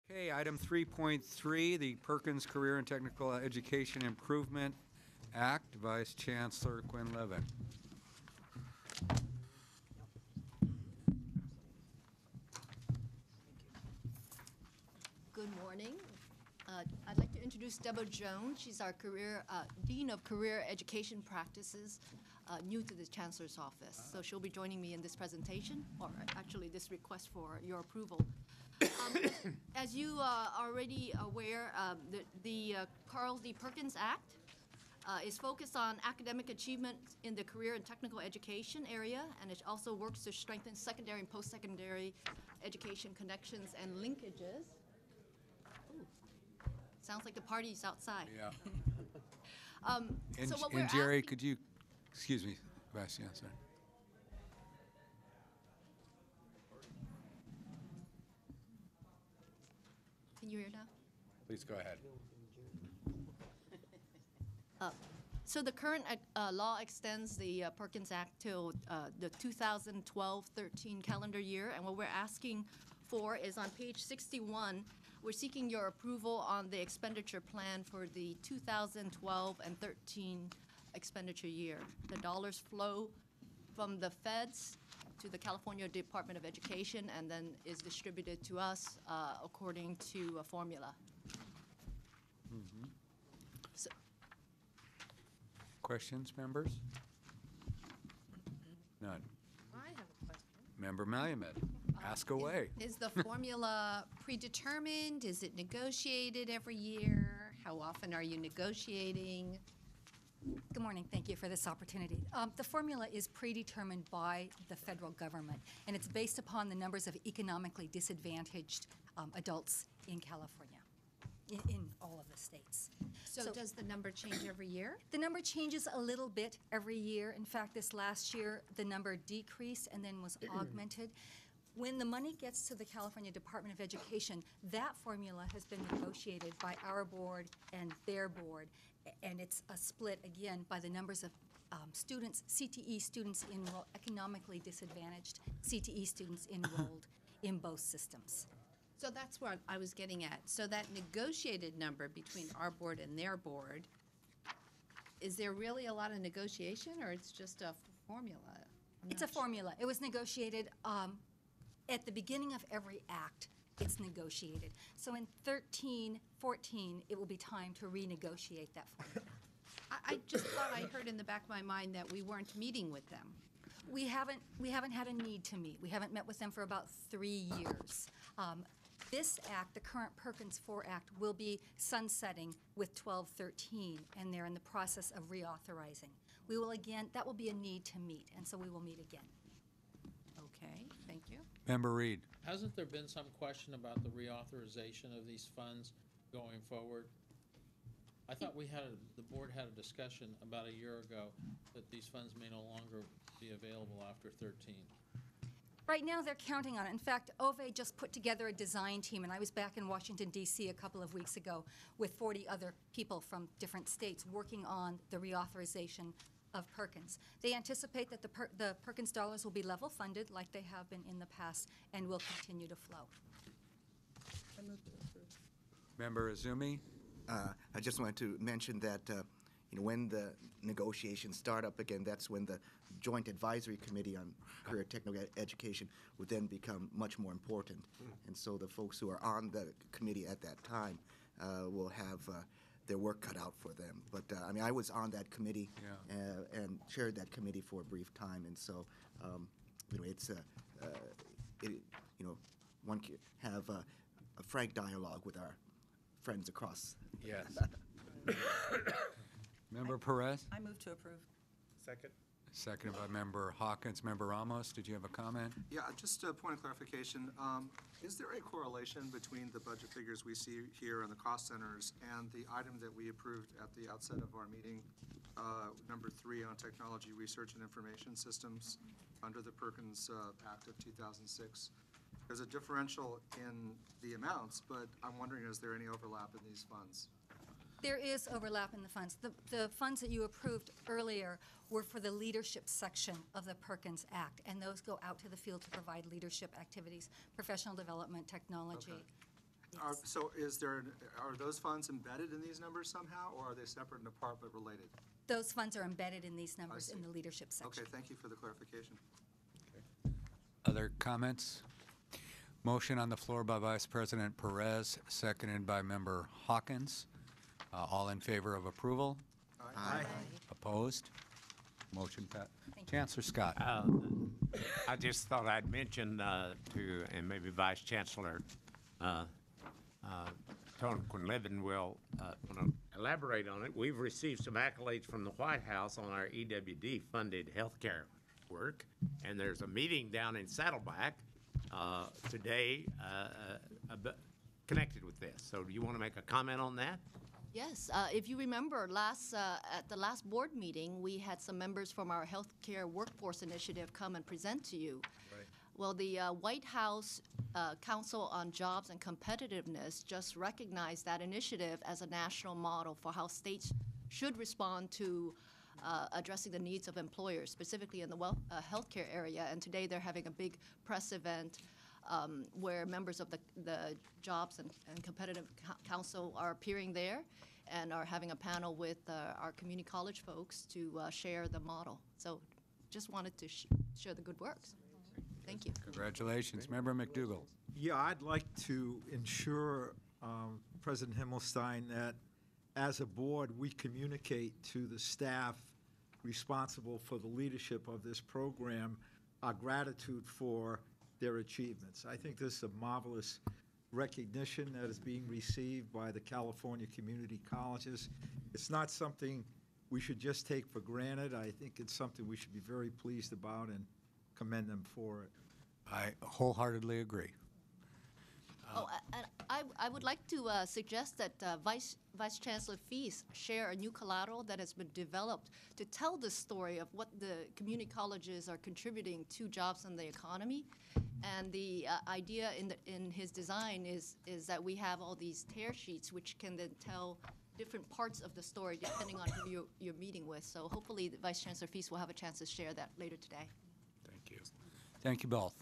Okay, item 3.3, the Perkins Career and Technical Education Improvement Act, Vice Chancellor Quinn Levin. Good morning. I'd like to introduce Deborah Jones. She's our Dean of Career Education Practices, new to the Chancellor's Office. So she'll be joining me in this presentation, or actually this request for your approval. As you are already aware, the Carl D. Perkins Act is focused on academic achievement in the career and technical education area, and it also works to strengthen secondary and post-secondary education connections and linkages. Ooh, sounds like the party's outside. Yeah. So what and we're Jerry, asking, could you, excuse me, Vice Chancellor. can you hear now? Please go ahead. So the current law extends the Perkins Act till the 2012-13 calendar year, and what we're asking for is on page 61, we're seeking your approval on the expenditure plan for the 2012 and 13 expenditure year. The dollars flow from the feds to the California Department of Education and then is distributed to us according to a formula. Mm-hmm. So, Questions, members? None. I have a question. Member Malumet, ask away. Is the formula predetermined? Is it negotiated every year? How often are you negotiating? Good morning. Thank you for this opportunity. The formula is predetermined by the federal government, and it's based upon the numbers of economically disadvantaged adults in California, in all of the states. So does the number change every year? The number changes a little bit every year. In fact, this last year, the number decreased and then was augmented. When the money gets to the California Department of Education, that formula has been negotiated by our board and their board, and it's a split, again, by the numbers of students, CTE students enrolled, economically disadvantaged CTE students enrolled in both systems. So that's what I was getting at. So that negotiated number between our board and their board, is there really a lot of negotiation, or it's just a formula? It's a formula. It was negotiated at the beginning of every act. It's negotiated. So in 13, 14, it will be time to renegotiate that formula. I just thought I heard in the back of my mind that we weren't meeting with them. We haven't had a need to meet. We haven't met with them for about 3 years. This act, the current Perkins 4 Act, will be sunsetting with 1213, and they're in the process of reauthorizing. We will again, that will be a need to meet, and so we will meet again. Okay, thank you. Member Reed. Hasn't there been some question about the reauthorization of these funds going forward? I thought the board had a discussion about a year ago that these funds may no longer be available after 13. Right now, they're counting on it. In fact, OVE just put together a design team, and I was back in Washington, D.C. a couple of weeks ago with 40 other people from different states working on the reauthorization of Perkins. They anticipate that the Perkins dollars will be level funded like they have been in the past and will continue to flow. Member Azumi. I just wanted to mention that when the negotiations start up again, that's when the Joint Advisory Committee on Career Technical Education would then become much more important. And so the folks who are on the committee at that time will have their work cut out for them. But I mean, I was on that committee and chaired that committee for a brief time, and so it's one can have a frank dialogue with our friends across. Yes. Member Perez. I move to approve. Second. Seconded by Member Hawkins. Member Ramos, did you have a comment? Yeah, just a point of clarification. Is there a correlation between the budget figures we see here on the cost centers and the item that we approved at the outset of our meeting, number 3 on technology research and information systems under the Perkins Act of 2006? There's a differential in the amounts, but I'm wondering, is there any overlap in these funds? There is overlap in the funds. The funds that you approved earlier were for the leadership section of the Perkins Act, and those go out to the field to provide leadership activities, professional development, technology. Okay. So are those funds embedded in these numbers somehow, or are they separate and apart but related? Those funds are embedded in these numbers in see. the leadership section. Okay, thank you for the clarification. Other comments? Motion on the floor by Vice President Perez, seconded by Member Hawkins. All in favor of approval? Aye. Opposed? Motion passed. Chancellor Scott. I just thought I'd mention to, and maybe Vice Chancellor Tone Quinlivan will wanna elaborate on it. We've received some accolades from the White House on our EWD-funded healthcare work, and there's a meeting down in Saddleback today connected with this. So do you want to make a comment on that? Yes, if you remember, at the last board meeting, we had some members from our Healthcare Workforce Initiative come and present to you. Right. Well, the White House Council on Jobs and Competitiveness just recognized that initiative as a national model for how states should respond to addressing the needs of employers, specifically in the healthcare area. And today they're having a big press event where members of the Jobs and Competitive Council are appearing there and are having a panel with our community college folks to share the model. So just wanted to share the good works. Thank you. Congratulations. Member McDougall. Yeah, I'd like to ensure, President Himmelstein, that as a board, we communicate to the staff responsible for the leadership of this program our gratitude for their achievements. I think this is a marvelous recognition that is being received by the California community colleges. It's not something we should just take for granted. I think it's something we should be very pleased about and commend them for it. I wholeheartedly agree. And I would like to suggest that Vice Chancellor Feast share a new collateral that has been developed to tell the story of what the community colleges are contributing to jobs and the economy. And the idea in his design is that we have all these tear sheets which can then tell different parts of the story depending on who you're meeting with. So hopefully the Vice Chancellor Feast will have a chance to share that later today. Thank you. Thank you both.